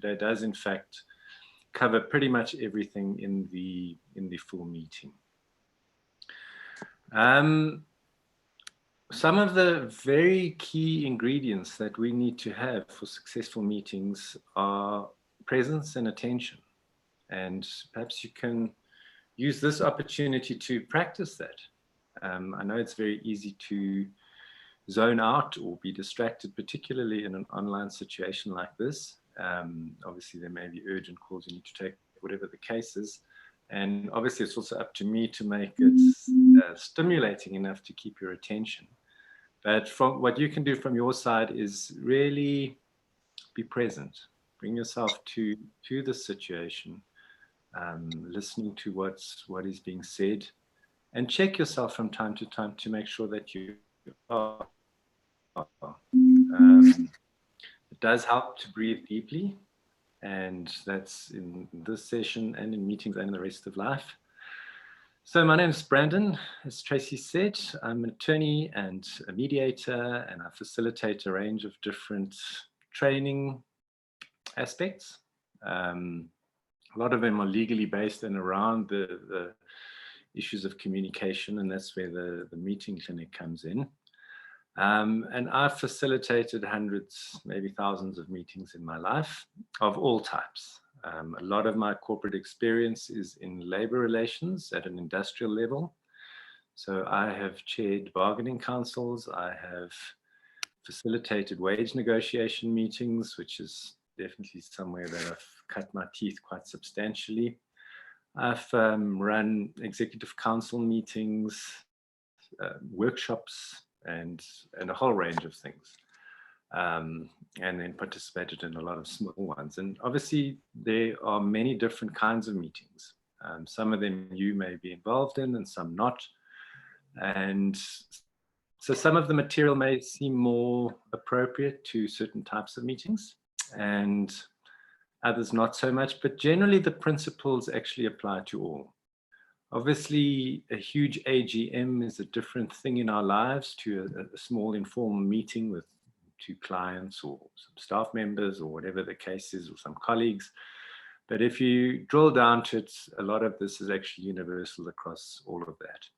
today does in fact cover pretty much everything in the full meeting. Some of the very key ingredients that we need to have for successful meetings are presence and attention. And perhaps you can use this opportunity to practice that. I know it's very easy to zone out or be distracted, particularly in an online situation like this. Obviously, there may be urgent calls you need to take, whatever the case is. And obviously, it's also up to me to make it stimulating enough to keep your attention. But from what you can do from your side is really be present. Bring yourself to the situation, listening to what is being said, and check yourself from time to time to make sure that you are. It does help to breathe deeply, and that's in this session and in meetings and in the rest of life. So my name is Brandon, as Tracy said. I'm an attorney and a mediator, and I facilitate a range of different training aspects. A lot of them are legally based and around the issues of communication, and that's where the meeting clinic comes in. And I've facilitated hundreds, maybe thousands of meetings in my life of all types. A lot of my corporate experience is in labor relations at an industrial level. So I have chaired bargaining councils. I have facilitated wage negotiation meetings, which is definitely somewhere that I've cut my teeth quite substantially. I've run executive council meetings, workshops, and a whole range of things. And then participated in a lot of small ones. And obviously, there are many different kinds of meetings. Some of them you may be involved in and some not. And so some of the material may seem more appropriate to certain types of meetings and others not so much, but generally the principles actually apply to all. Obviously, a huge AGM is a different thing in our lives to a small informal meeting with 2 clients or some staff members or whatever the case is, or some colleagues. But if you drill down to it, a lot of this is actually universal across all of that.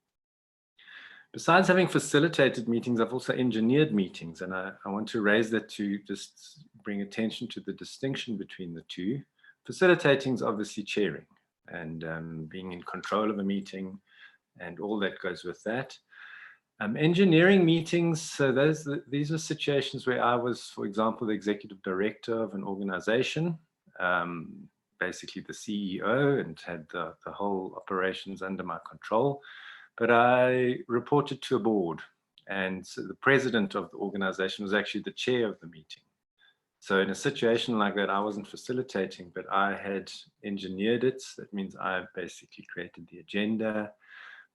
Besides having facilitated meetings, I've also engineered meetings, and I want to raise that to just bring attention to the distinction between the two. Facilitating is obviously chairing and being in control of a meeting and all that goes with that. Engineering meetings, so these are situations where I was, for example, the executive director of an organization, basically the CEO, and had the whole operations under my control. But I reported to a board, and so the president of the organization was actually the chair of the meeting. So in a situation like that, I wasn't facilitating, but I had engineered it. That means I basically created the agenda,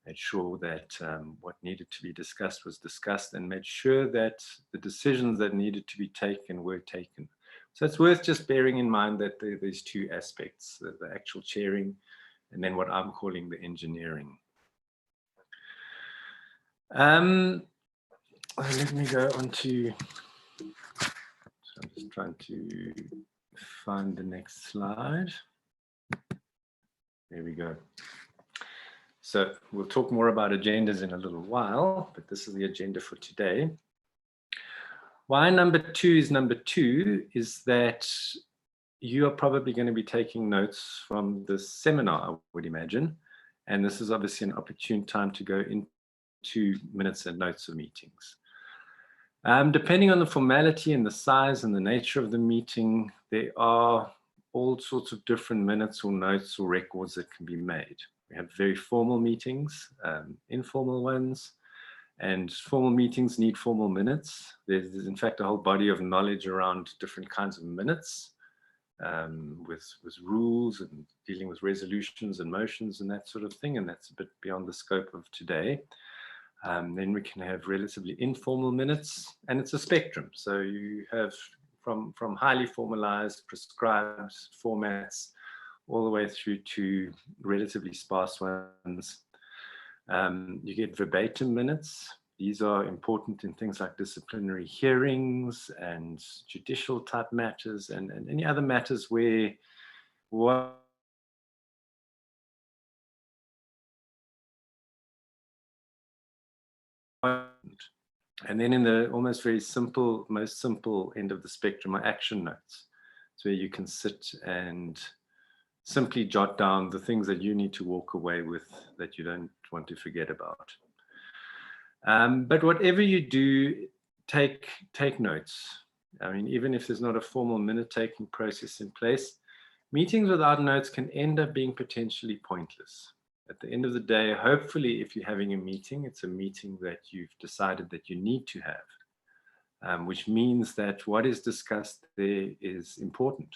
made sure that what needed to be discussed was discussed, and made sure that the decisions that needed to be taken were taken. So it's worth just bearing in mind that there's 2 aspects, the actual chairing and then what I'm calling the engineering. Let me go on to, so I'm just trying to find the next slide. There we go. So we'll talk more about agendas in a little while, but this is the agenda for today. Why number 2 is number 2 is that you are probably going to be taking notes from this seminar, I would imagine. And this is obviously an opportune time to go into minutes and notes of meetings. Depending on the formality and the size and the nature of the meeting, there are all sorts of different minutes or notes or records that can be made. We have very formal meetings, informal ones, and formal meetings need formal minutes. There's in fact a whole body of knowledge around different kinds of minutes, with rules and dealing with resolutions and motions and that sort of thing, and that's a bit beyond the scope of today. Then we can have relatively informal minutes, and it's a spectrum. So you have from highly formalized, prescribed formats all the way through to relatively sparse ones. You get verbatim minutes, These are important in things like disciplinary hearings and judicial type matters and any other matters where what and then in the almost very simple, most simple end of the spectrum are action notes. It's where you can sit and simply jot down the things that you need to walk away with that you don't want to forget about. But whatever you do, take notes. I mean, even if there's not a formal minute-taking process in place, meetings without notes can end up being potentially pointless. At the end of the day, hopefully, if you're having a meeting, it's a meeting that you've decided that you need to have, which means that what is discussed there is important.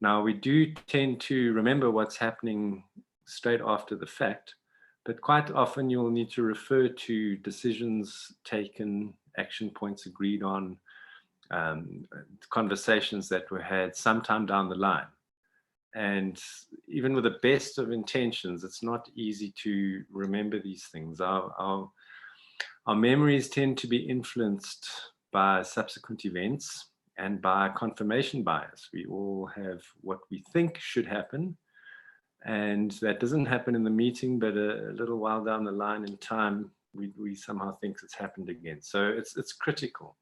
Now, we do tend to remember what's happening straight after the fact, but quite often you'll need to refer to decisions taken, action points agreed on, conversations that were had sometime down the line. And even with the best of intentions, it's not easy to remember these things. Our memories tend to be influenced by subsequent events and by confirmation bias. We all have what we think should happen, and that doesn't happen in the meeting, but a little while down the line in time, we somehow think it's happened again. So it's critical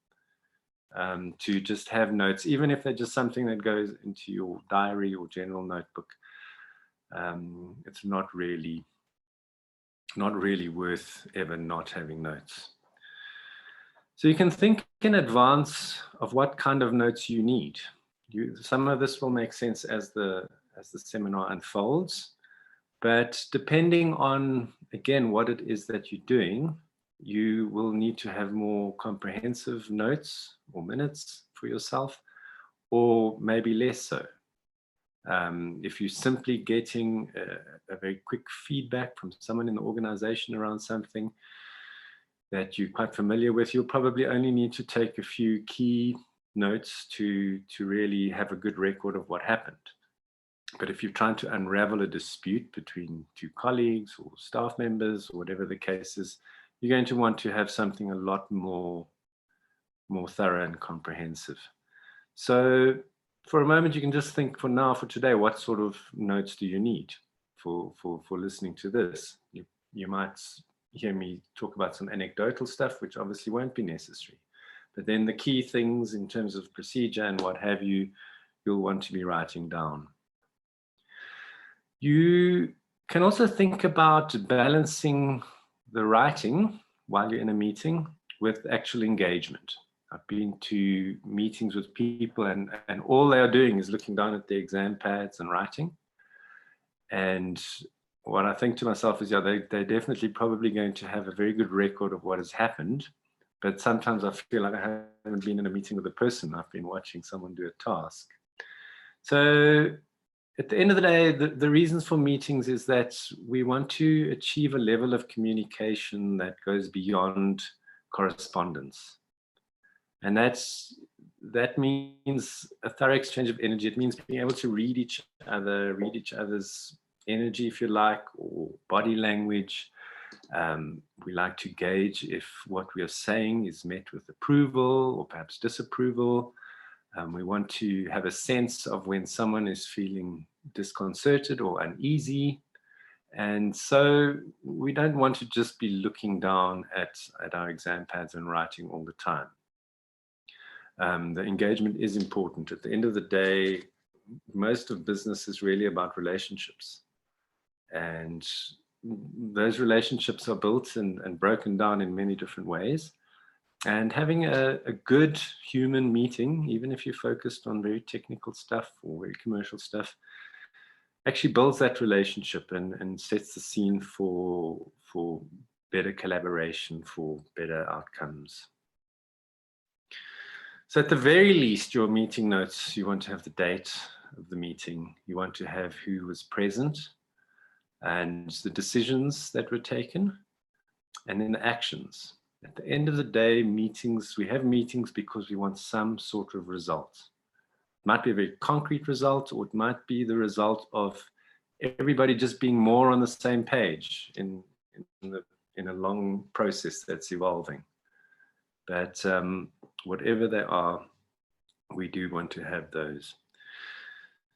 to just have notes, even if they're just something that goes into your diary or general notebook. It's not really worth ever not having notes. So you can think in advance of what kind of notes you need. Some of this will make sense as the seminar unfolds, but depending on, again, what it is that you're doing, you will need to have more comprehensive notes or minutes for yourself, or maybe less so. If you're simply getting a very quick feedback from someone in the organization around something that you're quite familiar with, you'll probably only need to take a few key notes to really have a good record of what happened. But if you're trying to unravel a dispute between two colleagues or staff members or whatever the case is, you're going to want to have something a lot more thorough and comprehensive. So for a moment, you can just think for today, what sort of notes do you need for listening to this? You might hear me talk about some anecdotal stuff, which obviously won't be necessary. But then the key things in terms of procedure and what have you, you'll want to be writing down. You can also think about balancing the writing while you're in a meeting with actual engagement. I've been to meetings with people and all they are doing is looking down at their exam pads and writing. And what I think to myself is, yeah, they're definitely probably going to have a very good record of what has happened. But sometimes I feel like I haven't been in a meeting with a person. I've been watching someone do a task. So at the end of the day, the reasons for meetings is that we want to achieve a level of communication that goes beyond correspondence. And that means a thorough exchange of energy. It means being able to read each other's energy, if you like, or body language. We like to gauge if what we are saying is met with approval or perhaps disapproval. We want to have a sense of when someone is feeling disconcerted or uneasy. And so we don't want to just be looking down at our exam pads and writing all the time. The engagement is important. At the end of the day, most of business is really about relationships. And those relationships are built and broken down in many different ways. And having a good human meeting, even if you're focused on very technical stuff or very commercial stuff, actually builds that relationship and sets the scene for better collaboration, for better outcomes. So at the very least, your meeting notes, you want to have the date of the meeting. You want to have who was present and the decisions that were taken, and then the actions. At the end of the day, we have meetings because we want some sort of result. It might be a very concrete result, or it might be the result of everybody just being more on the same page in in a long process that's evolving. But whatever they are, we do want to have those.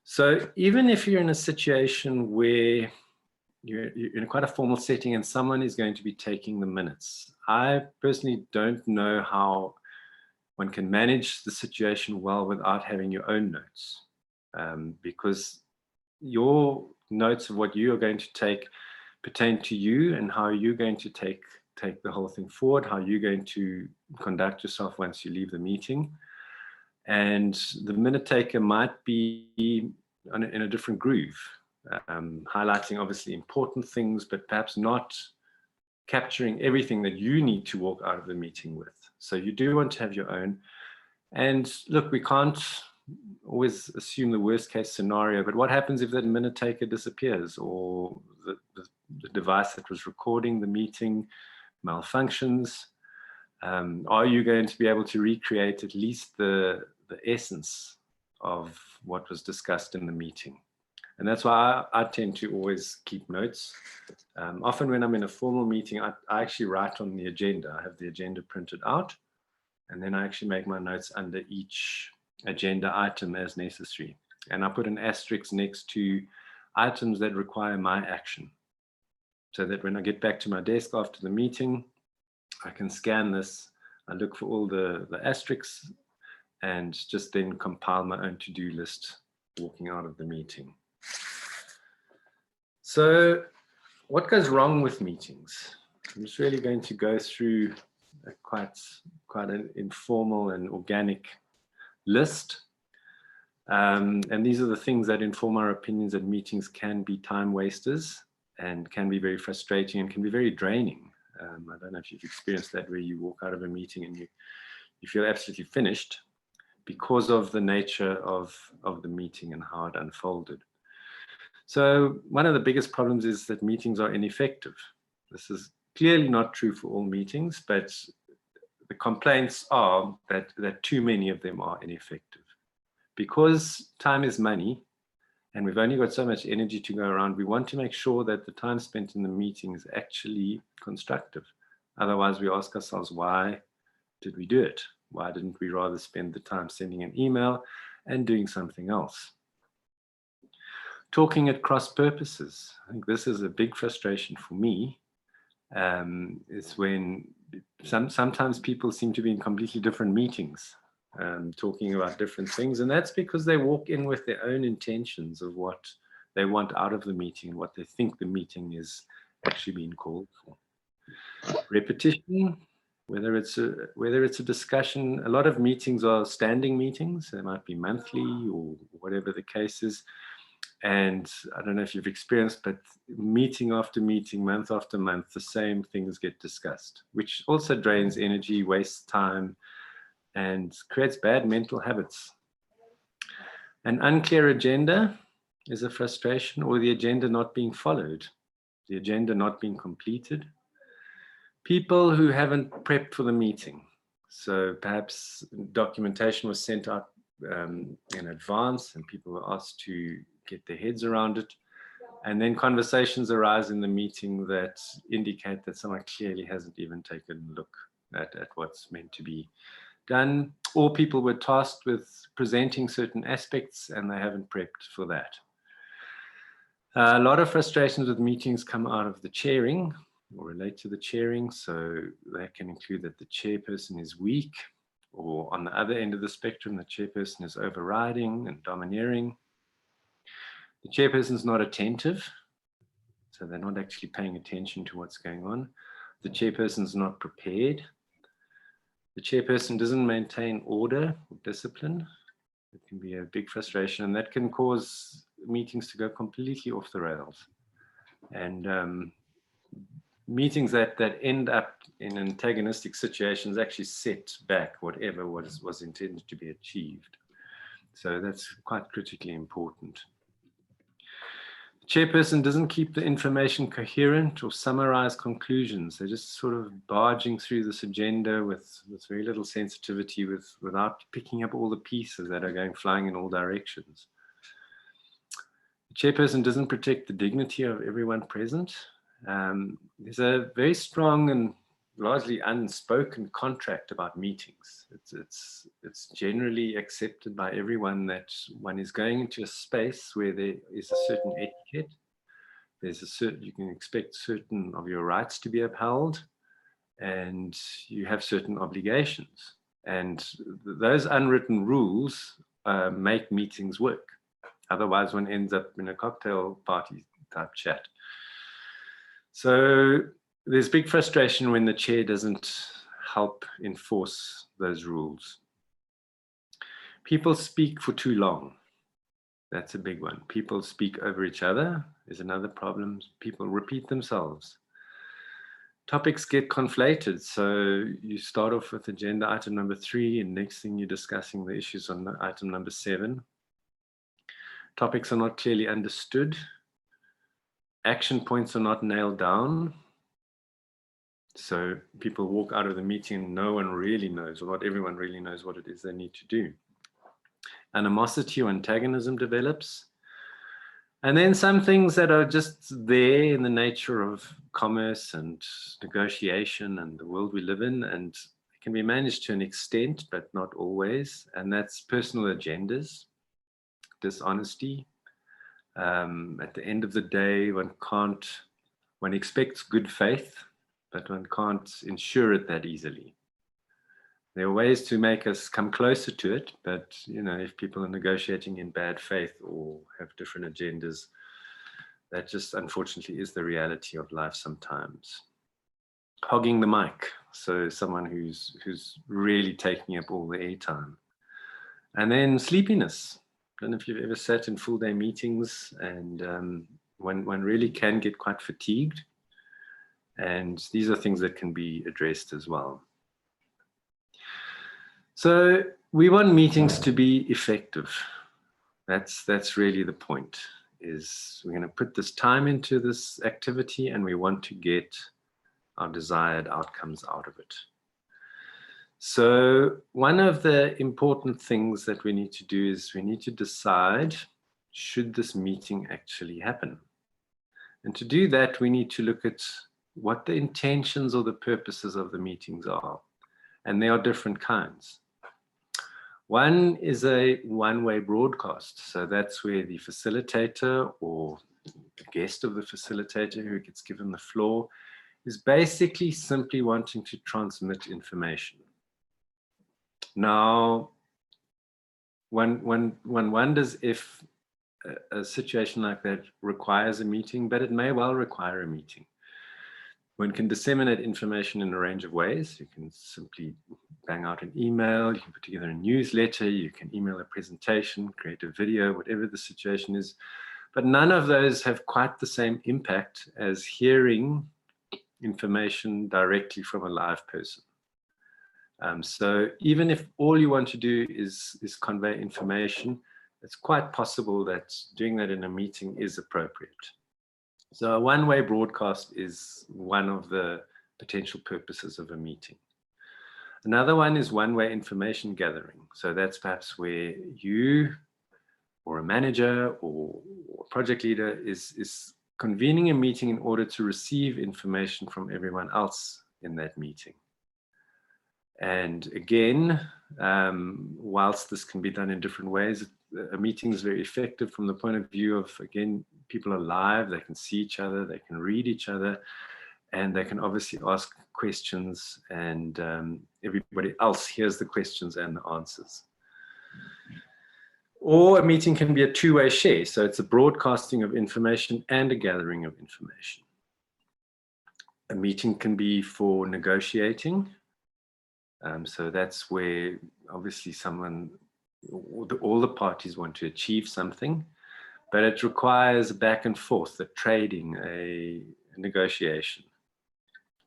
So even if you're in a situation where you're in quite a formal setting and someone is going to be taking the minutes, I personally don't know how one can manage the situation well without having your own notes, because your notes of what you are going to take pertain to you and how you're going to take the whole thing forward, how you're going to conduct yourself once you leave the meeting. And the minute taker might be in a different groove, highlighting obviously important things, but perhaps not capturing everything that you need to walk out of the meeting with. So you do want to have your own. And look, we can't always assume the worst case scenario, but what happens if that minute taker disappears, or the device that was recording the meeting malfunctions? Are you going to be able to recreate at least the essence of what was discussed in the meeting? And that's why I tend to always keep notes. Often when I'm in a formal meeting, I actually write on the agenda. I have the agenda printed out, and then I actually make my notes under each agenda item as necessary. And I put an asterisk next to items that require my action, so that when I get back to my desk after the meeting, I can scan this, I look for all the asterisks, and just then compile my own to-do list walking out of the meeting. So what goes wrong with meetings? I'm just really going to go through a quite an informal and organic list. And these are the things that inform our opinions that meetings can be time wasters and can be very frustrating and can be very draining. I don't know if you've experienced that, where you walk out of a meeting and you feel absolutely finished because of the nature of the meeting and how it unfolded. So one of the biggest problems is that meetings are ineffective. This is clearly not true for all meetings, but the complaints are that too many of them are ineffective. Because time is money, and we've only got so much energy to go around, we want to make sure that the time spent in the meeting is actually constructive. Otherwise, we ask ourselves, why did we do it? Why didn't we rather spend the time sending an email and doing something else? Talking at cross purposes. I think this is a big frustration for me. It's when sometimes people seem to be in completely different meetings, talking about different things, and that's because they walk in with their own intentions of what they want out of the meeting and what they think the meeting is actually being called for. Repetition, whether it's a discussion. A lot of meetings are standing meetings. They might be monthly or whatever the case is. And I don't know if you've experienced, but meeting after meeting, month after month, the same things get discussed, which also drains energy, wastes time, and creates bad mental habits. An unclear agenda is a frustration, or the agenda not being followed, the agenda not being completed. People who haven't prepped for the meeting. So perhaps documentation was sent out in advance and people were asked to get their heads around it. And then conversations arise in the meeting that indicate that someone clearly hasn't even taken a look at what's meant to be done, or people were tasked with presenting certain aspects and they haven't prepped for that. A lot of frustrations with meetings come out of the chairing or relate to the chairing. So that can include that the chairperson is weak, or on the other end of the spectrum, the chairperson is overriding and domineering. The chairperson is not attentive, so they're not actually paying attention to what's going on. The chairperson is not prepared. The chairperson doesn't maintain order or discipline. It can be a big frustration, and that can cause meetings to go completely off the rails. And meetings that end up in antagonistic situations actually set back whatever was intended to be achieved. So that's quite critically important. The chairperson doesn't keep the information coherent or summarize conclusions. They're just sort of barging through this agenda with very little sensitivity, without picking up all the pieces that are going flying in all directions. The chairperson doesn't protect the dignity of everyone present. there's a very strong and largely unspoken contract about meetings. It's generally accepted by everyone that one is going into a space where there is a certain etiquette. You can expect certain of your rights to be upheld, and you have certain obligations. And those unwritten rules make meetings work. Otherwise, one ends up in a cocktail party type chat. So there's big frustration when the chair doesn't help enforce those rules. People speak for too long. That's a big one. People speak over each other is another problem. People repeat themselves. Topics get conflated. So you start off with agenda item number 3, and next thing you're discussing the issues on item number 7. Topics are not clearly understood. Action points are not nailed down. So people walk out of the meeting and no one really knows, or not everyone really knows what it is they need to do. Animosity or antagonism develops. And then some things that are just there in the nature of commerce and negotiation and the world we live in, and it can be managed to an extent, but not always. And that's personal agendas, dishonesty. At the end of the day, one expects good faith, but one can't ensure it that easily. There are ways to make us come closer to it, but if people are negotiating in bad faith or have different agendas, that just unfortunately is the reality of life sometimes. Hogging the mic, so someone who's really taking up all the airtime. And then sleepiness. I don't know if you've ever sat in full-day meetings, and one really can get quite fatigued. And these are things that can be addressed as well. So we want meetings to be effective. That's really the point, is we're going to put this time into this activity and we want to get our desired outcomes out of it. So one of the important things that we need to do is we need to decide, should this meeting actually happen? And to do that, we need to look at what the intentions or the purposes of the meetings are. And there are different kinds. One is a one-way broadcast. So that's where the facilitator or the guest of the facilitator who gets given the floor is basically simply wanting to transmit information. Now, one wonders if a situation like that requires a meeting, but it may well require a meeting. One can disseminate information in a range of ways. You can simply bang out an email, you can put together a newsletter, you can email a presentation, create a video, whatever the situation is. But none of those have quite the same impact as hearing information directly from a live person. So even if all you want to do is convey information, it's quite possible that doing that in a meeting is appropriate. So a one-way broadcast is one of the potential purposes of a meeting. Another one is one-way information gathering. So that's perhaps where you or a manager or a project leader is convening a meeting in order to receive information from everyone else in that meeting. And again, whilst this can be done in different ways, a meeting is very effective from the point of view of, again, people are live, they can see each other, they can read each other, and they can obviously ask questions, and everybody else hears the questions and the answers. Or a meeting can be a two-way share, so it's a broadcasting of information and a gathering of information. A meeting can be for negotiating. So that's where obviously all the parties want to achieve something, but it requires a back and forth, a trading, a negotiation.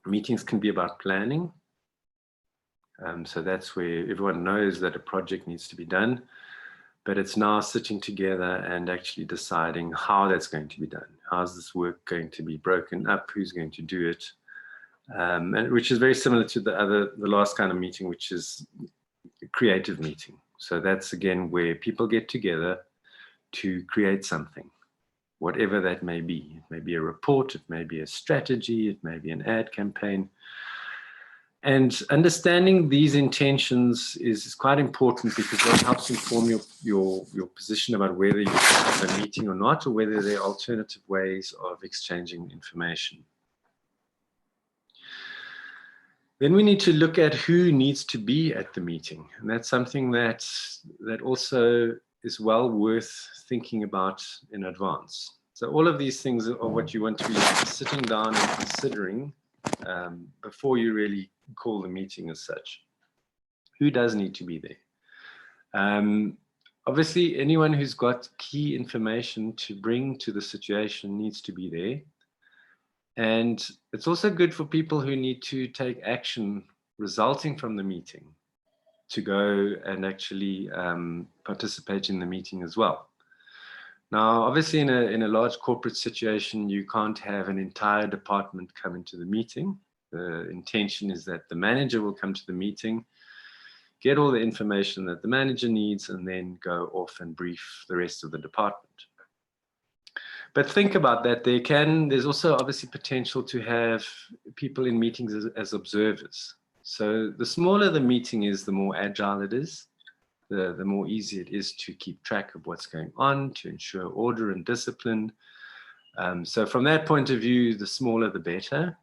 Meetings can be about planning. So that's where everyone knows that a project needs to be done, but it's now sitting together and actually deciding how that's going to be done. How's this work going to be broken up? Who's going to do it? And which is very similar to the last kind of meeting, which is a creative meeting. So that's again where people get together to create something. whatever that may be. It may be a report, it may be a strategy, it may be an ad campaign. And understanding these intentions is quite important, because that helps inform your position about whether you have a meeting or not, or whether there are alternative ways of exchanging information. Then we need to look at who needs to be at the meeting. And that's something that also is well worth thinking about in advance. So all of these things are what you want to be sitting down and considering before you really call the meeting as such. Who does need to be there? Obviously, anyone who's got key information to bring to the situation needs to be there. And it's also good for people who need to take action resulting from the meeting to go and actually participate in the meeting as well. Now, obviously, in a large corporate situation, you can't have an entire department come into the meeting. The intention is that the manager will come to the meeting, get all the information that the manager needs, and then go off and brief the rest of the department. But think about that. There's also obviously potential to have people in meetings as observers. So the smaller the meeting is, the more agile it is. The more easy it is to keep track of what's going on, to ensure order and discipline. So from that point of view, the smaller the better.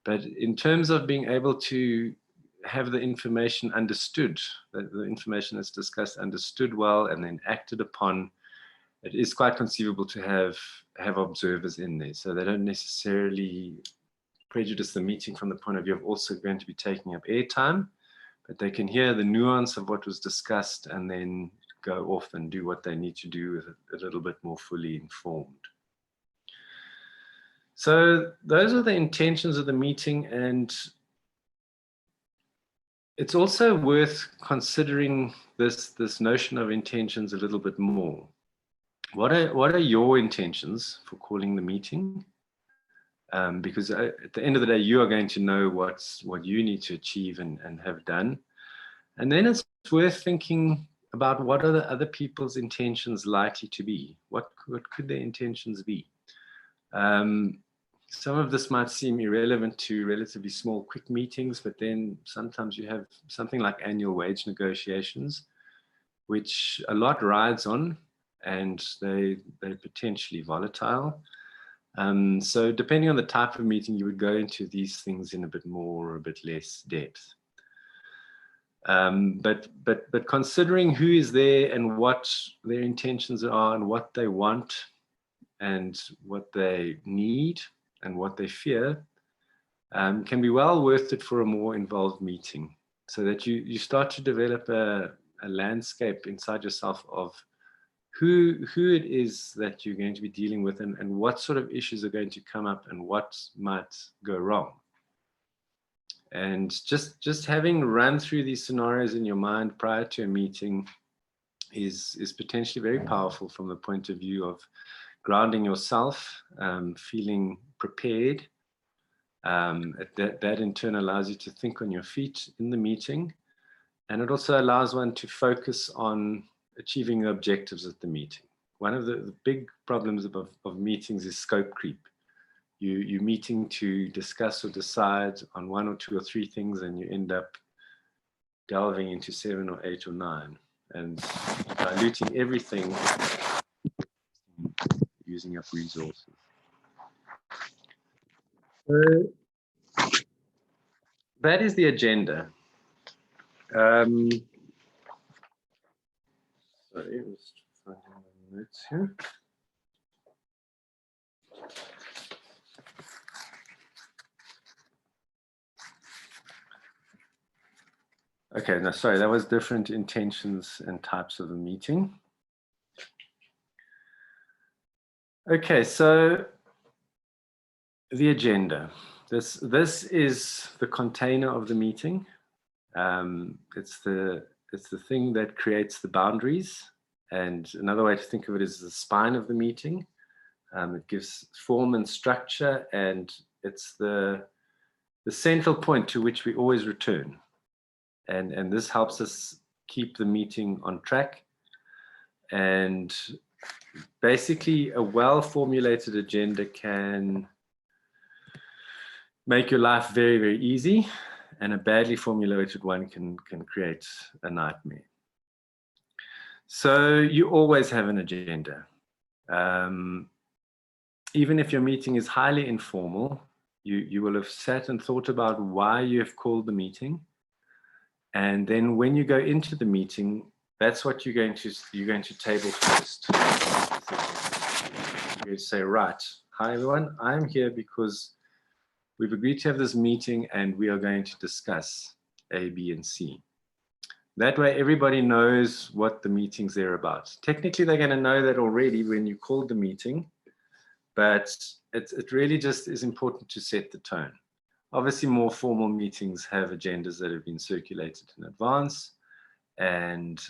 But in terms of being able to have the information understood, the information that's discussed understood well and then acted upon, it is quite conceivable to have observers in there. So they don't necessarily prejudice the meeting from the point of view of also going to be taking up airtime, but they can hear the nuance of what was discussed and then go off and do what they need to do with it a little bit more fully informed. So those are the intentions of the meeting, and it's also worth considering this notion of intentions a little bit more. What are your intentions for calling the meeting? Because at the end of the day, you are going to know what you need to achieve and have done. And then it's worth thinking about what are the other people's intentions likely to be? What could their intentions be? Some of this might seem irrelevant to relatively small, quick meetings, but then sometimes you have something like annual wage negotiations, which a lot rides on, and they're potentially volatile. So depending on the type of meeting, you would go into these things in a bit more or a bit less depth. But considering who is there and what their intentions are and what they want and what they need and what they fear can be well worth it for a more involved meeting, so that you start to develop a landscape inside yourself of who it is that you're going to be dealing with, and what sort of issues are going to come up and what might go wrong. And just having run through these scenarios in your mind prior to a meeting is potentially very powerful from the point of view of grounding yourself, feeling prepared. That in turn allows you to think on your feet in the meeting. And it also allows one to focus on achieving the objectives at the meeting. One of the big problems of meetings is scope creep. You're meeting to discuss or decide on 1 or 2 or 3 things, and you end up delving into 7 or 8 or 9 and diluting everything, using up resources. So that is the agenda. Sorry, let's find my notes here. Okay, no, sorry, that was different intentions and types of a meeting. Okay, so the agenda. This is the container of the meeting. It's the thing that creates the boundaries. And another way to think of it is the spine of the meeting. It gives form and structure, and it's the central point to which we always return. And this helps us keep the meeting on track. And basically a well-formulated agenda can make your life very, very easy, and a badly formulated one can create a nightmare. So you always have an agenda. Even if your meeting is highly informal, you will have sat and thought about why you have called the meeting. And then when you go into the meeting, that's what you're going to table first. You're going to say, right, hi everyone, I'm here because we've agreed to have this meeting and we are going to discuss A, B, and C. That way everybody knows what the meeting's there about. Technically, they're going to know that already when you called the meeting, but it really just is important to set the tone. Obviously, more formal meetings have agendas that have been circulated in advance, and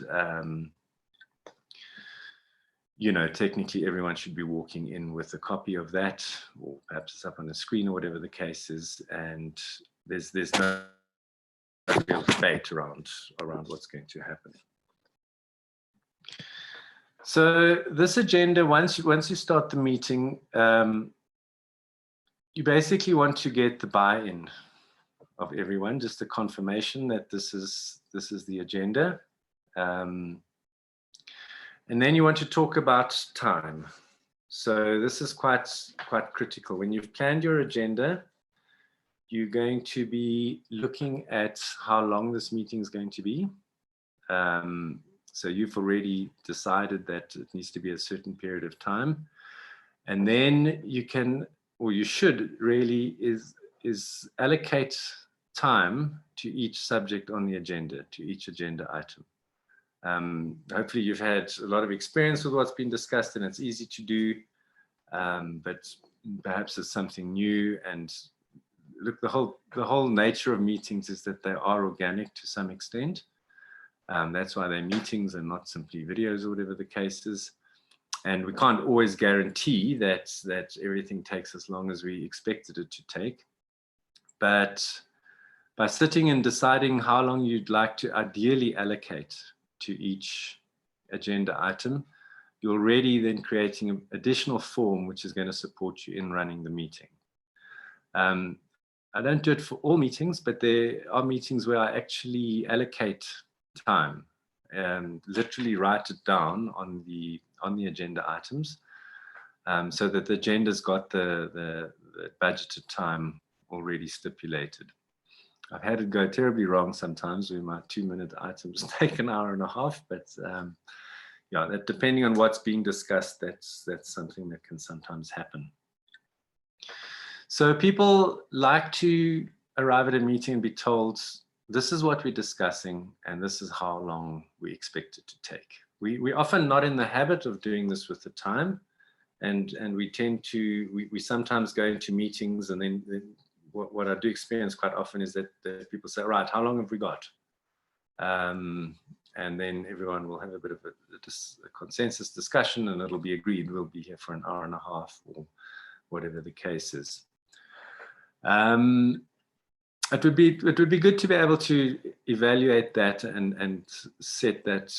you know, technically everyone should be walking in with a copy of that, or perhaps it's up on the screen or whatever the case is, and there's no real debate around what's going to happen. So this agenda, once you start the meeting, you basically want to get the buy-in of everyone, just a confirmation that this is the agenda. And then you want to talk about time. So this is quite critical. When you've planned your agenda, you're going to be looking at how long this meeting is going to be. So you've already decided that it needs to be a certain period of time. And then you can, or you should really, is allocate time to each subject on the agenda, to each agenda item. Hopefully you've had a lot of experience with what's been discussed and it's easy to do, but perhaps it's something new. And look, the whole nature of meetings is that they are organic to some extent. That's why they're meetings and not simply videos or whatever the case is. And we can't always guarantee that everything takes as long as we expected it to take. But by sitting and deciding how long you'd like to ideally allocate to each agenda item, you're already then creating an additional form which is going to support you in running the meeting. I don't do it for all meetings, but there are meetings where I actually allocate time and literally write it down on the agenda items, so that the agenda's got the budgeted time already stipulated. I've had it go terribly wrong sometimes where my 2-minute items take an hour and a half, but yeah, that depending on what's being discussed, that's something that can sometimes happen. So people like to arrive at a meeting and be told, this is what we're discussing and this is how long we expect it to take. We're often not in the habit of doing this with the time, and we tend to, we sometimes go into meetings and then what I do experience quite often is that people say, right, how long have we got? And then everyone will have a bit of a consensus discussion and it'll be agreed we'll be here for an hour and a half or whatever the case is. It would be good to be able to evaluate that and set that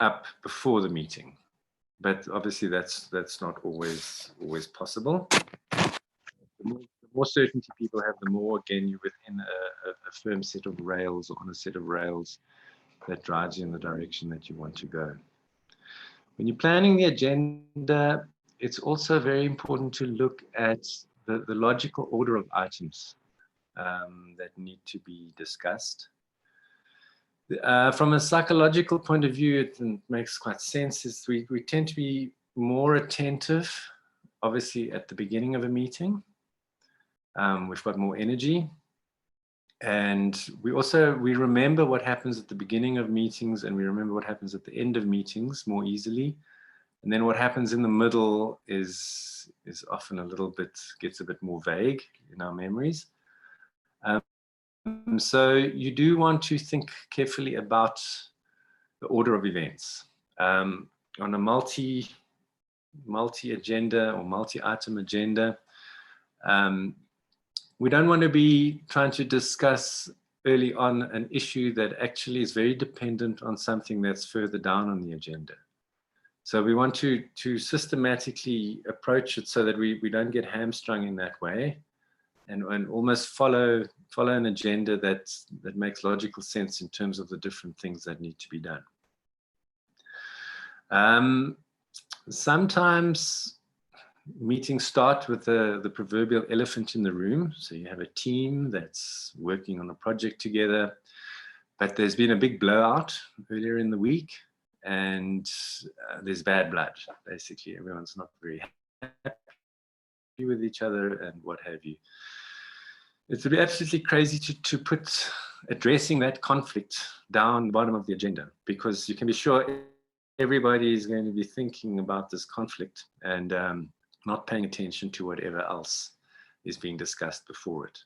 up before the meeting, but obviously that's not always possible. The more certainty people have, the more, again, you're within a firm set of rails, or on a set of rails that drives you in the direction that you want to go. When you're planning the agenda, it's also very important to look at the logical order of items that need to be discussed. From a psychological point of view, it makes quite sense. Is we tend to be more attentive, obviously, at the beginning of a meeting. We've got more energy, and we remember what happens at the beginning of meetings, and we remember what happens at the end of meetings more easily. And then what happens in the middle is often gets a bit more vague in our memories. So you do want to think carefully about the order of events. On a multi-agenda or multi-item agenda, we don't want to be trying to discuss early on an issue that actually is very dependent on something that's further down on the agenda. So we want to systematically approach it so that we don't get hamstrung in that way, and almost follow an agenda that makes logical sense in terms of the different things that need to be done. Sometimes meetings start with the proverbial elephant in the room. So you have a team that's working on a project together, but there's been a big blowout earlier in the week, and there's bad blood. Basically, everyone's not very happy with each other and what have you. It would be absolutely crazy to put addressing that conflict down the bottom of the agenda, because you can be sure everybody is going to be thinking about this conflict and not paying attention to whatever else is being discussed before it.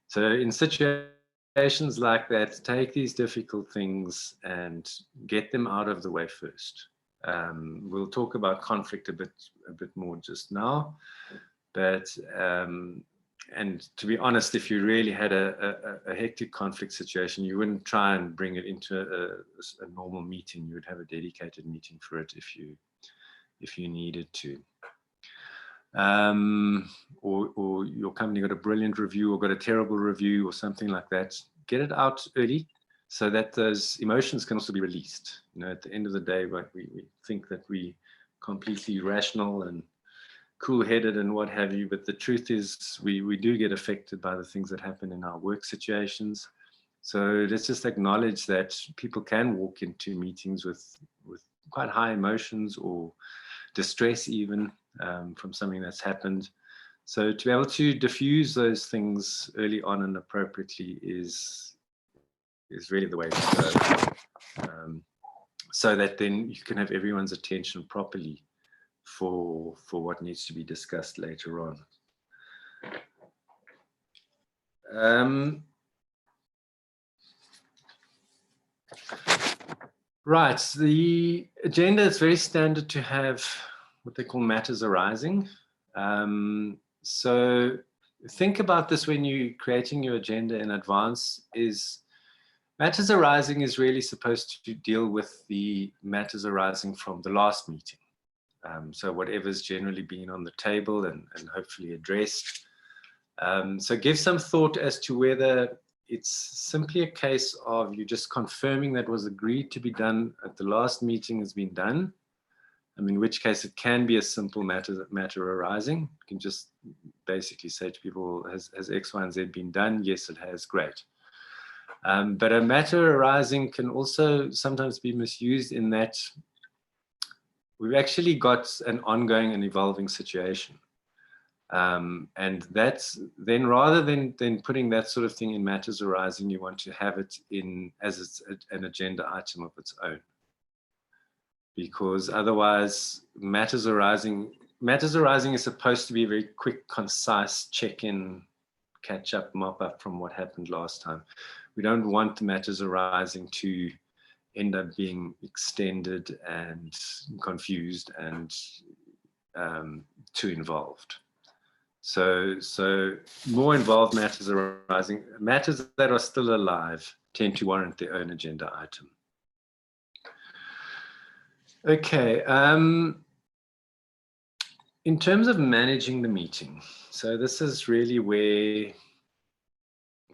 So in situations like that, take these difficult things and get them out of the way first. We'll talk about conflict a bit more just now, but and to be honest, if you really had a hectic conflict situation, you wouldn't try and bring it into a normal meeting. You would have a dedicated meeting for it if you needed to. Or your company got a brilliant review or got a terrible review or something like that. Get it out early so that those emotions can also be released. You know, at the end of the day, we think that we completely rational and cool-headed and what have you, but the truth is we do get affected by the things that happen in our work situations. So let's just acknowledge that people can walk into meetings with quite high emotions or distress even from something that's happened. So to be able to diffuse those things early on and appropriately is really the way to go, so that then you can have everyone's attention properly for what needs to be discussed later on. Right, the agenda is very standard to have what they call matters arising. So think about this when you're creating your agenda in advance. Matters arising is really supposed to deal with the matters arising from the last meeting. So whatever's generally been on the table and hopefully addressed. So give some thought as to whether it's simply a case of you just confirming that was agreed to be done at the last meeting has been done. In which case it can be a simple matter arising. You can just basically say to people, has X, Y, and Z been done? Yes, it has, great. But a matter arising can also sometimes be misused in that we've actually got an ongoing and evolving situation. And that's then, rather than putting that sort of thing in matters arising, you want to have it in as it's an agenda item of its own. Because otherwise matters arising is supposed to be a very quick, concise check-in, catch up, mop up from what happened last time. We don't want the matters arising to end up being extended and confused and too involved. So more involved matters arising, matters that are still alive tend to warrant their own agenda item. Okay, in terms of managing the meeting, so this is really where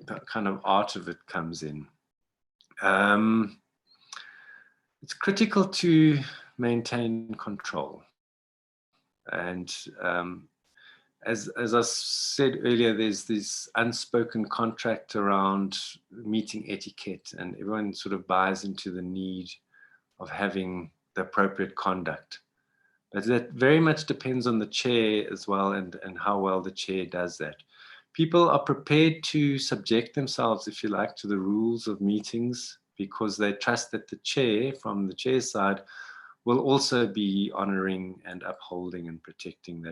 the kind of art of it comes in. It's critical to maintain control. And as I said earlier, there's this unspoken contract around meeting etiquette, and everyone sort of buys into the need of having the appropriate conduct. But that very much depends on the chair as well, and how well the chair does that. People are prepared to subject themselves, if you like, to the rules of meetings because they trust that the chair, from the chair's side, will also be honoring and upholding and protecting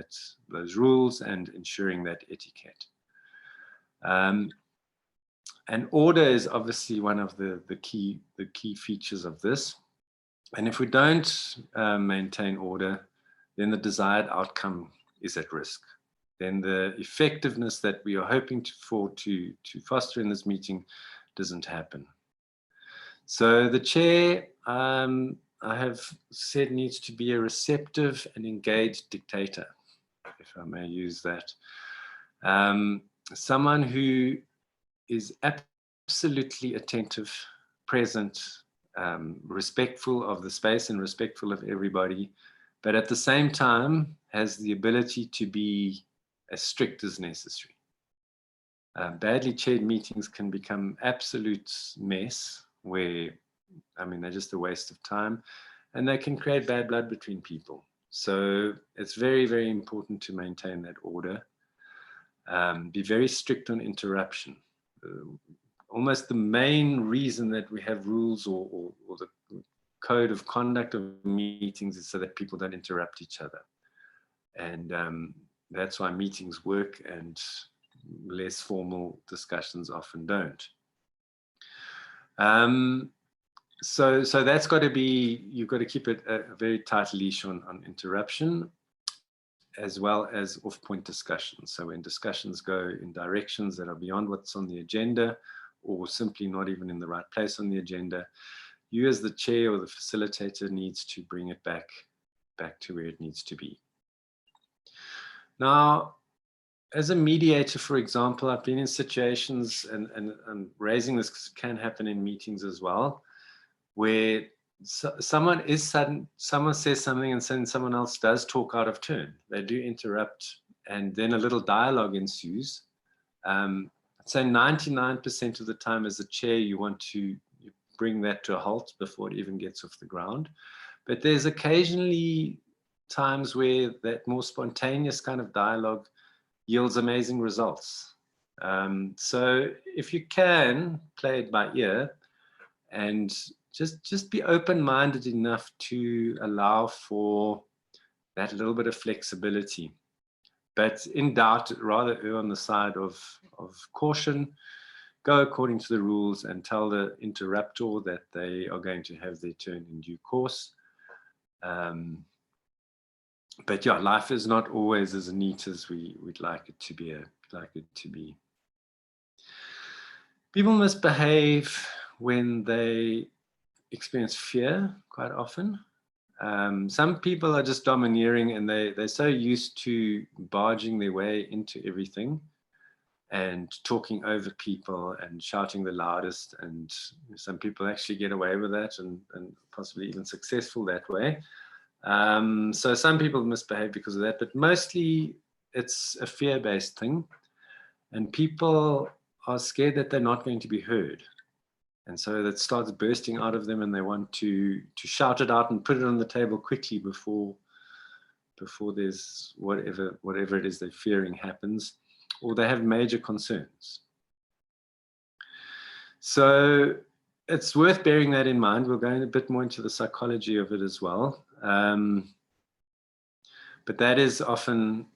those rules and ensuring that etiquette. And order is obviously one of the key features of this. And if we don't maintain order, then the desired outcome is at risk. Then the effectiveness that we are hoping to foster in this meeting doesn't happen. So the chair I have said needs to be a receptive and engaged dictator, if I may use that. Someone who is absolutely attentive, present, respectful of the space and respectful of everybody, but at the same time has the ability to be as strict as necessary. Badly chaired meetings can become absolute mess where, I mean, they're just a waste of time, and they can create bad blood between people. So it's very, very important to maintain that order. Be very strict on interruption. Almost the main reason that we have rules or the code of conduct of meetings is so that people don't interrupt each other. And that's why meetings work and less formal discussions often don't. So that's got to be, you've got to keep it a very tight leash on interruption, as well as off-point discussions. So when discussions go in directions that are beyond what's on the agenda, or simply not even in the right place on the agenda, you as the chair or the facilitator needs to bring it back to where it needs to be. Now, as a mediator, for example, I've been in situations, and raising this can happen in meetings as well, where someone says something and then someone else does talk out of turn. They do interrupt, and then a little dialogue ensues. I'd say 99% of the time as a chair, you want to bring that to a halt before it even gets off the ground. But there's occasionally times where that more spontaneous kind of dialogue yields amazing results. So if you can, play it by ear and just be open-minded enough to allow for that little bit of flexibility. But in doubt, rather err on the side of caution, go according to the rules and tell the interrupter that they are going to have their turn in due course. But yeah, life is not always as neat as we'd like it to be. People must behave when they experience fear quite often. Some people are just domineering, and they're so used to barging their way into everything and talking over people and shouting the loudest. And some people actually get away with that and possibly even successful that way. So some people misbehave because of that, but mostly it's a fear-based thing, and people are scared that they're not going to be heard. And so that starts bursting out of them, and they want to shout it out and put it on the table quickly before there's whatever it is they're fearing happens, or they have major concerns. So it's worth bearing that in mind. We'll go a bit more into the psychology of it as well. But that is often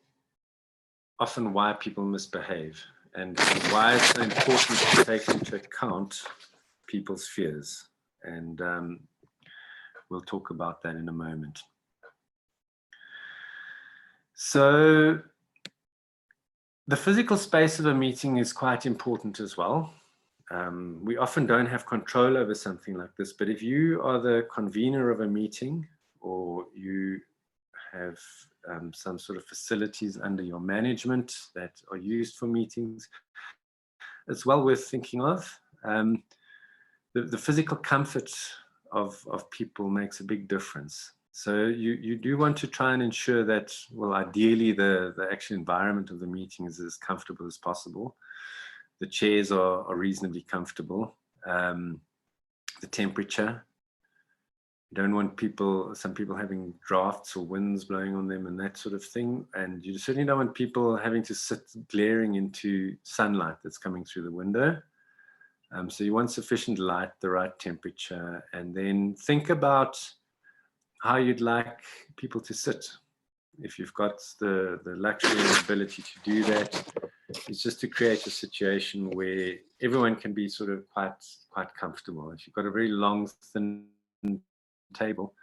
why people misbehave, and why it's so important to take into account people's fears. And we'll talk about that in a moment. So the physical space of a meeting is quite important as well. We often don't have control over something like this, but if you are the convener of a meeting, or you have some sort of facilities under your management that are used for meetings, it's well worth thinking of. The physical comfort of people makes a big difference. So you do want to try and ensure that, well, ideally the actual environment of the meeting is as comfortable as possible. The chairs are reasonably comfortable. The temperature. You don't want some people having drafts or winds blowing on them and that sort of thing. And you certainly don't want people having to sit glaring into sunlight that's coming through the window. So you want sufficient light, the right temperature, and then think about how you'd like people to sit. If you've got the luxury and ability to do that, it's just to create a situation where everyone can be sort of quite comfortable. If you've got a very long, thin table,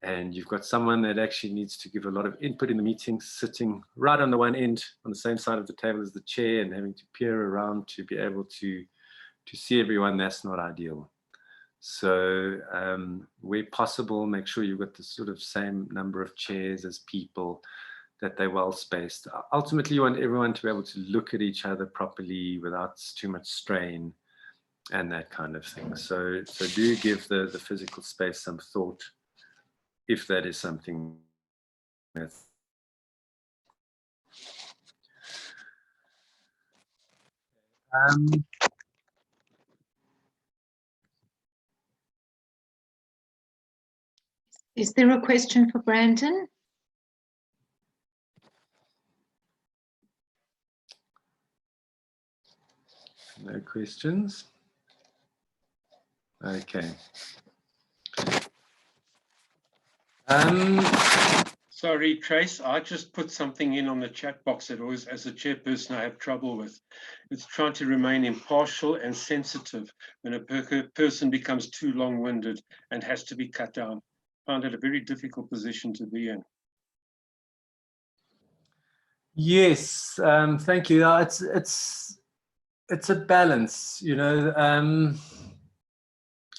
and you've got someone that actually needs to give a lot of input in the meeting, sitting right on the one end, on the same side of the table as the chair, and having to peer around to be able to see everyone, that's not ideal. So where possible, make sure you've got the sort of same number of chairs as people, that they're well spaced. Ultimately, you want everyone to be able to look at each other properly without too much strain and that kind of thing. So do give the physical space some thought, if that is something that's Is there a question for Brandon? no questions? Okay. Sorry, Trace, I just put something in on the chat box that always, as a chairperson, I have trouble with. It's trying to remain impartial and sensitive when a person becomes too long-winded and has to be cut down. I find it a very difficult position to be in. Yes, thank you. It's a balance, you know.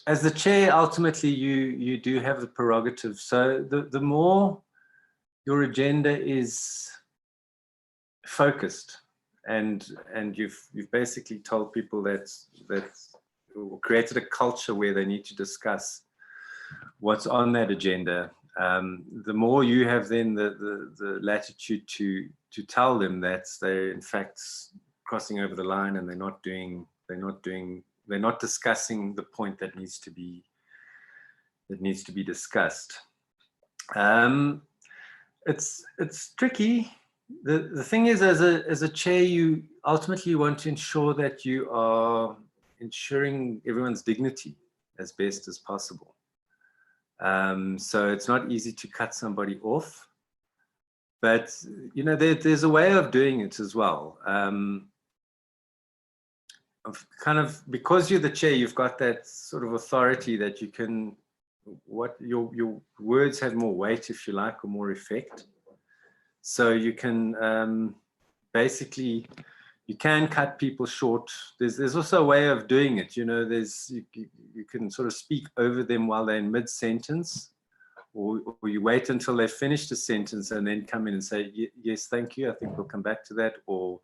As the chair, ultimately, you do have the prerogative. So the more your agenda is focused, and you've basically told people that or created a culture where they need to discuss what's on that agenda. The more you have then the latitude to tell them that they're in fact crossing over the line and they're not discussing the point that needs to be discussed. It's tricky. The thing is, as a chair, you ultimately want to ensure that you are ensuring everyone's dignity as best as possible. So it's not easy to cut somebody off, but you know, there's a way of doing it as well. Kind of, because you're the chair, you've got that sort of authority that you can, your words have more weight, if you like, or more effect. So you can basically, you can cut people short. There's also a way of doing it. You know, you can sort of speak over them while they're in mid-sentence, or you wait until they've finished a sentence and then come in and say, yes, thank you, I think we'll come back to that, or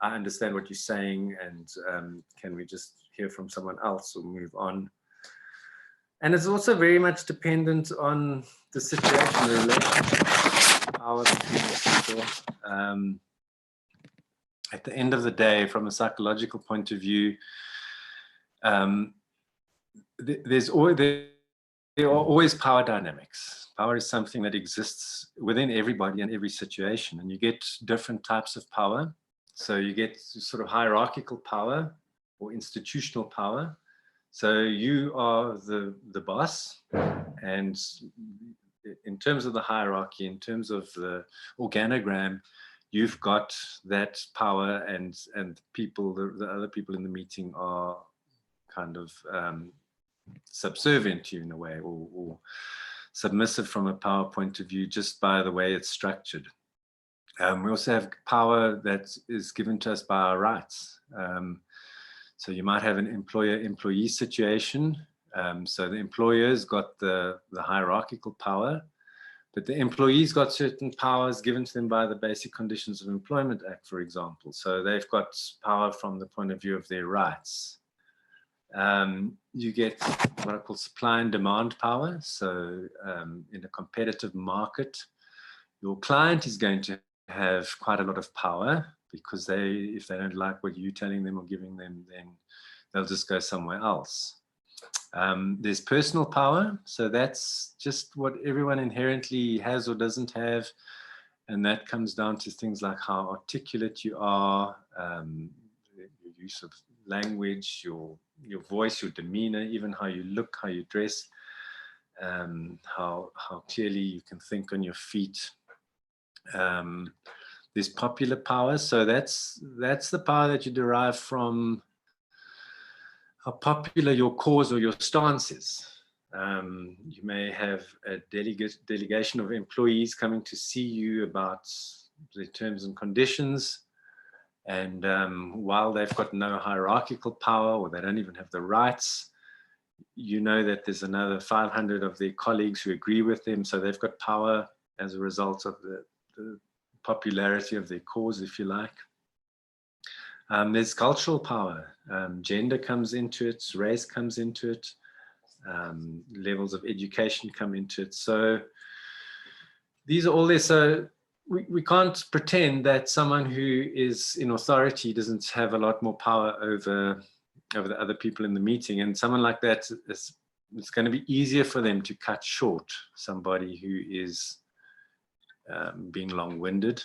I understand what you're saying, and can we just hear from someone else or move on? And it's also very much dependent on the situation, the relationship, power between the people. At the end of the day, from a psychological point of view, there are always power dynamics. Power is something that exists within everybody and every situation, and you get different types of power. So you get sort of hierarchical power or institutional power. So you are the boss, and in terms of the hierarchy, in terms of the organogram, you've got that power, and people, the other people in the meeting are kind of subservient to you in a way, or submissive from a power point of view, just by the way it's structured. We also have power that is given to us by our rights. So you might have an employer-employee situation. So the employer's got the hierarchical power, but the employees got certain powers given to them by the Basic Conditions of Employment Act, for example. So they've got power from the point of view of their rights. You get what I call supply and demand power. So in a competitive market, your client is going to have quite a lot of power, because if they don't like what you're telling them or giving them, then they'll just go somewhere else. There's personal power. So that's just what everyone inherently has or doesn't have. And that comes down to things like how articulate you are, your use of language, your voice, your demeanor, even how you look, how you dress, how clearly you can think on your feet. There's popular power. So that's the power that you derive from how popular your cause or your stance is. You may have a delegation of employees coming to see you about the terms and conditions, and while they've got no hierarchical power, or they don't even have the rights, you know that there's another 500 of their colleagues who agree with them, so they've got power as a result of the popularity of their cause, if you like. There's cultural power. Gender comes into it, race comes into it, levels of education come into it. So these are all there. So we can't pretend that someone who is in authority doesn't have a lot more power over the other people in the meeting. And someone like that, it's going to be easier for them to cut short somebody who is being long-winded.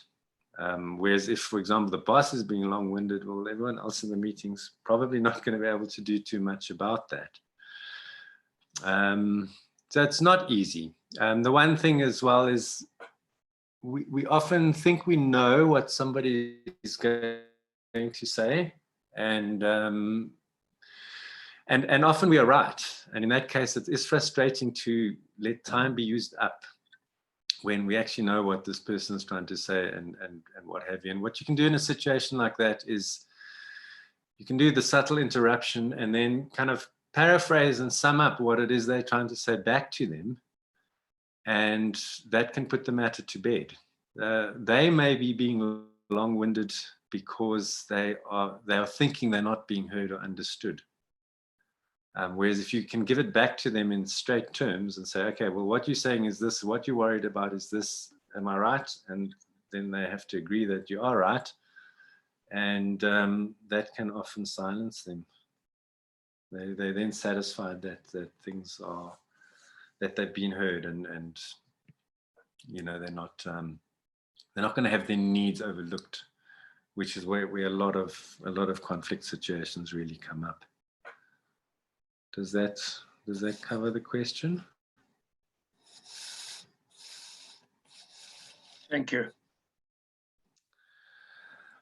Whereas if, for example, the boss is being long-winded, well, everyone else in the meeting's probably not going to be able to do too much about that. So it's not easy. The one thing as well is we often think we know what somebody is going to say, and often we are right. And in that case, it is frustrating to let time be used up when we actually know what this person is trying to say and what have you. And what you can do in a situation like that is you can do the subtle interruption and then kind of paraphrase and sum up what it is they're trying to say back to them. And that can put the matter to bed. They may be being long-winded because they are thinking they're not being heard or understood. Whereas if you can give it back to them in straight terms and say, okay, well, what you're saying is this, what you're worried about is this, am I right? And then they have to agree that you are right. And that can often silence them. They're then satisfied that things are, that they've been heard, and you know, they're not going to have their needs overlooked, which is where a lot of conflict situations really come up. Does that cover the question? Thank you.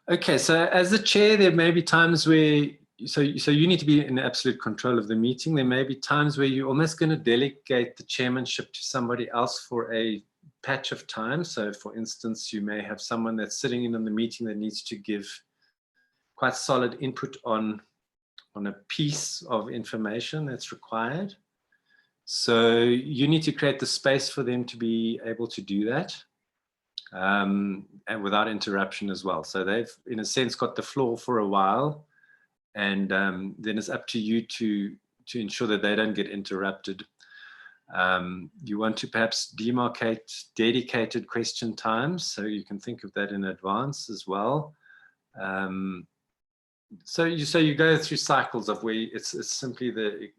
Okay, so as the chair, there may be times where, so you need to be in absolute control of the meeting. There may be times where you're almost going to delegate the chairmanship to somebody else for a patch of time. So for instance, you may have someone that's sitting in on the meeting that needs to give quite solid input on a piece of information that's required. So you need to create the space for them to be able to do that, and without interruption as well. So they've, in a sense, got the floor for a while, and then it's up to you to ensure that they don't get interrupted. You want to perhaps demarcate dedicated question times, so you can think of that in advance as well. So you go through cycles of where it's simply the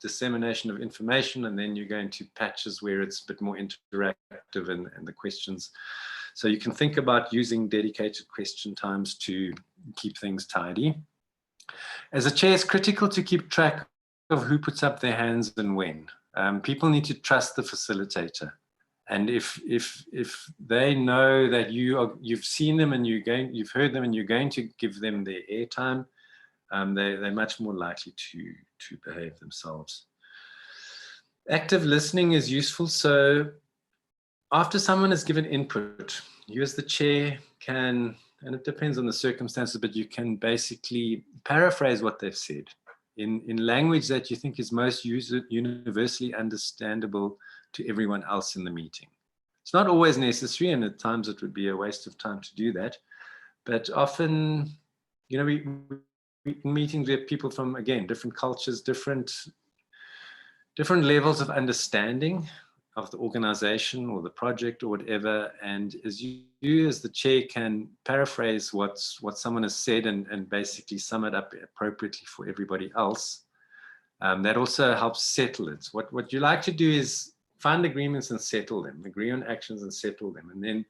dissemination of information, and then you're going to patches where it's a bit more interactive and the questions. So you can think about using dedicated question times to keep things tidy. As a chair, it's critical to keep track of who puts up their hands and when. People need to trust the facilitator. And if they know that you've seen them and you've heard them and you're going to give them their airtime, they're much more likely to behave themselves. Active listening is useful. So after someone has given input, you as the chair can, and it depends on the circumstances, but you can basically paraphrase what they've said in language that you think is most universally understandable to everyone else in the meeting. It's not always necessary, and at times it would be a waste of time to do that. But often, you know, we in meetings we have people from, again, different cultures, different levels of understanding of the organization or the project or whatever. And as you as the chair can paraphrase what someone has said and basically sum it up appropriately for everybody else, that also helps settle it. What you like to do is find agreements and settle them, agree on actions and settle them. And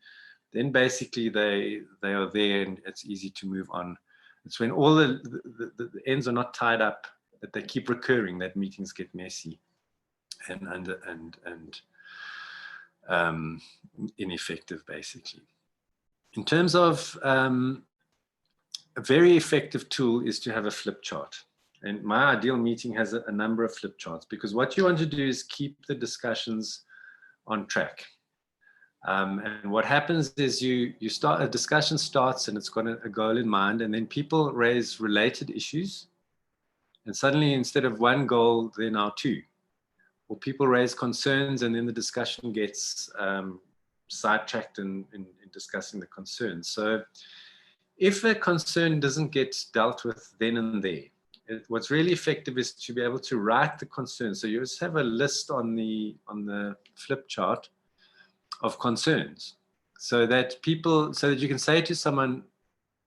then basically they are there and it's easy to move on. It's when all the ends are not tied up that they keep recurring that meetings get messy and ineffective, basically. In terms of a very effective tool is to have a flip chart. And my ideal meeting has a number of flip charts, because what you want to do is keep the discussions on track. And what happens is a discussion starts and it's got a goal in mind, and then people raise related issues. And suddenly, instead of one goal, there are now two. Or people raise concerns, and then the discussion gets sidetracked in discussing the concerns. So if a concern doesn't get dealt with then and there, what's really effective is to be able to write the concern. So you just have a list on the flip chart of concerns, so that you can say to someone,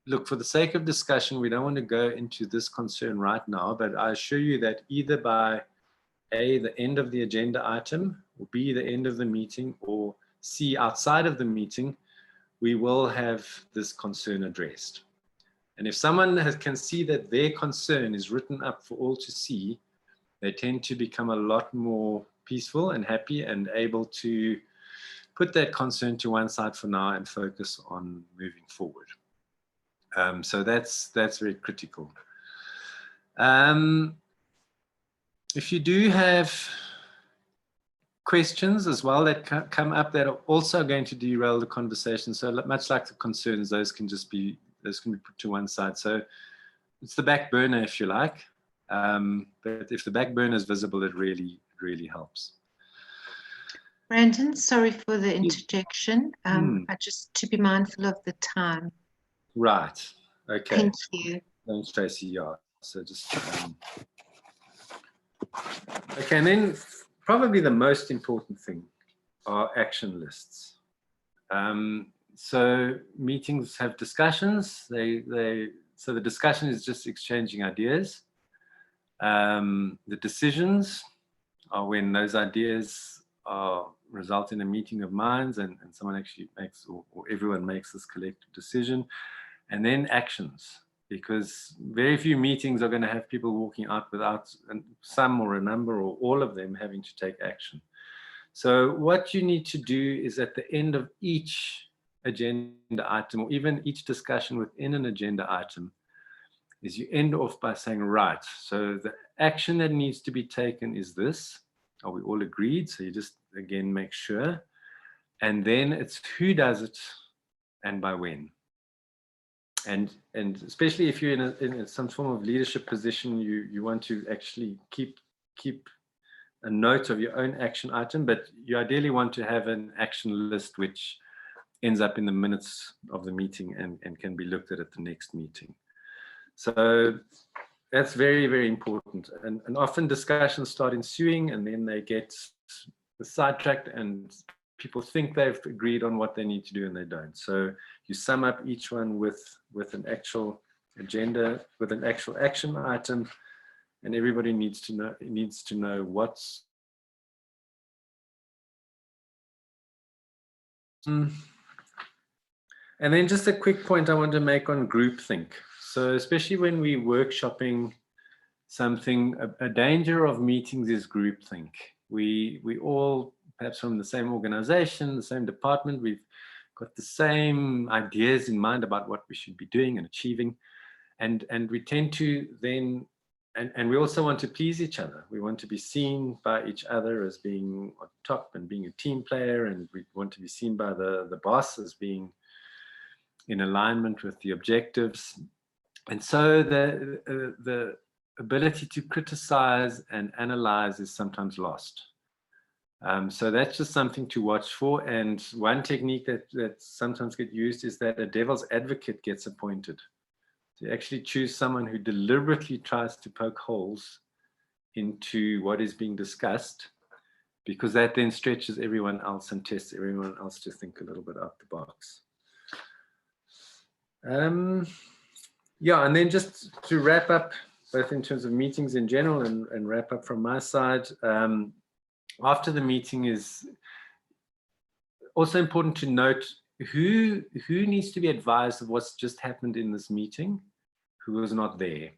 look, for the sake of discussion, we don't want to go into this concern right now, but I assure you that either by A, the end of the agenda item, or B, the end of the meeting, or C, outside of the meeting, we will have this concern addressed. And if someone can see that their concern is written up for all to see, they tend to become a lot more peaceful and happy and able to put that concern to one side for now and focus on moving forward. So that's very critical. If you do have questions as well that come up that are also going to derail the conversation, so much like the concerns, those can be put to one side. So it's the back burner, if you like. But if the back burner is visible, it really helps. Brandon, sorry for the interjection. I just to be mindful of the time. Right. Okay. Thank you. Thanks, Tracy. Yeah. So just okay, and then probably the most important thing are action lists. So meetings have discussions. So the discussion is just exchanging ideas. The decisions are when those ideas result in a meeting of minds, and someone actually makes, or everyone makes this collective decision. And then actions, because very few meetings are going to have people walking out without some or a number or all of them having to take action. So what you need to do is at the end of each agenda item, or even each discussion within an agenda item, is you end off by saying, right, so the action that needs to be taken is this. Are we all agreed? So you just, again, make sure. And then it's who does it and by when. And especially if you're in some form of leadership position, you want to actually keep a note of your own action item, but you ideally want to have an action list which ends up in the minutes of the meeting and can be looked at the next meeting. So that's very, very important. And often discussions start ensuing, and then they get sidetracked, and people think they've agreed on what they need to do, and they don't. So you sum up each one with an actual agenda, with an actual action item, and everybody needs to know what's. And then just a quick point I want to make on groupthink. So especially when we're workshopping something, a danger of meetings is groupthink. We all, perhaps from the same organization, the same department, we've got the same ideas in mind about what we should be doing and achieving. And we tend to then, and we also want to please each other. We want to be seen by each other as being on top and being a team player, and we want to be seen by the boss as being in alignment with the objectives. And so the ability to criticize and analyze is sometimes lost. So that's just something to watch for. And one technique that sometimes gets used is that a devil's advocate gets appointed. To actually choose someone who deliberately tries to poke holes into what is being discussed, because that then stretches everyone else and tests everyone else to think a little bit out the box. Yeah, and then just to wrap up, both in terms of meetings in general and wrap up from my side, after the meeting is also important to note who needs to be advised of what's just happened in this meeting, who was not there.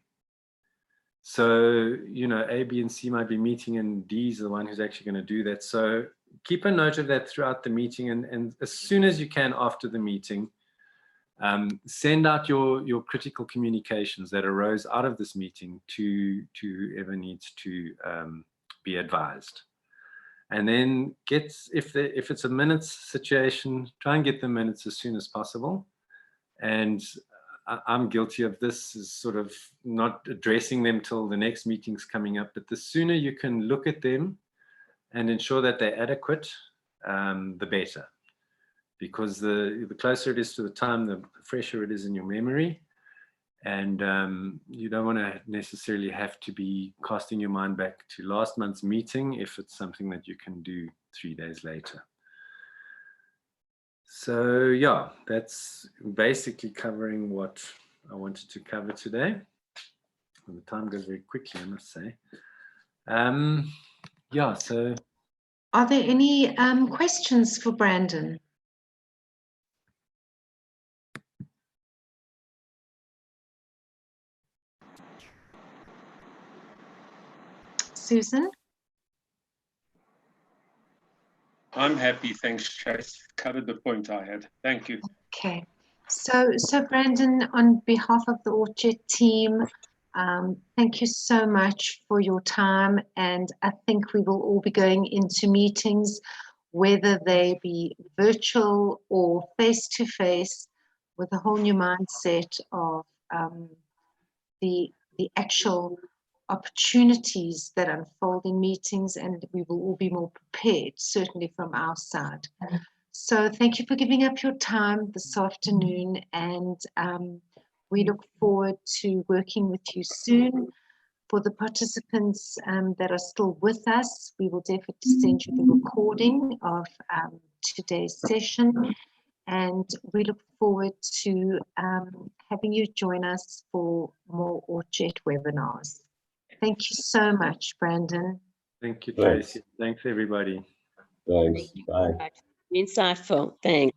So, you know, A, B, and C might be meeting, and D is the one who's actually going to do that. So keep a note of that throughout the meeting, and as soon as you can after the meeting, send out your critical communications that arose out of this meeting to whoever needs to be advised. And then if it's a minutes situation, try and get the minutes as soon as possible. And I'm guilty of this, is sort of not addressing them till the next meeting's coming up. But the sooner you can look at them and ensure that they're adequate, the better. Because the closer it is to the time, the fresher it is in your memory. And you don't want to necessarily have to be casting your mind back to last month's meeting if it's something that you can do 3 days later. So yeah, that's basically covering what I wanted to cover today. And the time goes very quickly, I must say. Yeah, so. Are there any questions for Brandon? Susan? I'm happy, thanks, Trace. Covered the point I had. Thank you. Okay. So Brandon, on behalf of the Orchard team, thank you so much for your time. And I think we will all be going into meetings, whether they be virtual or face-to-face, with a whole new mindset of the actual opportunities that unfold in meetings, and we will all be more prepared, certainly from our side. So thank you for giving up your time this afternoon, and we look forward to working with you soon. For the participants that are still with us, we will definitely send you the recording of today's session, and we look forward to having you join us for more Orchard webinars. Thank you so much, Brandon. Thank you, Tracy. Thanks, everybody. Thanks. Bye. Insightful. Thanks.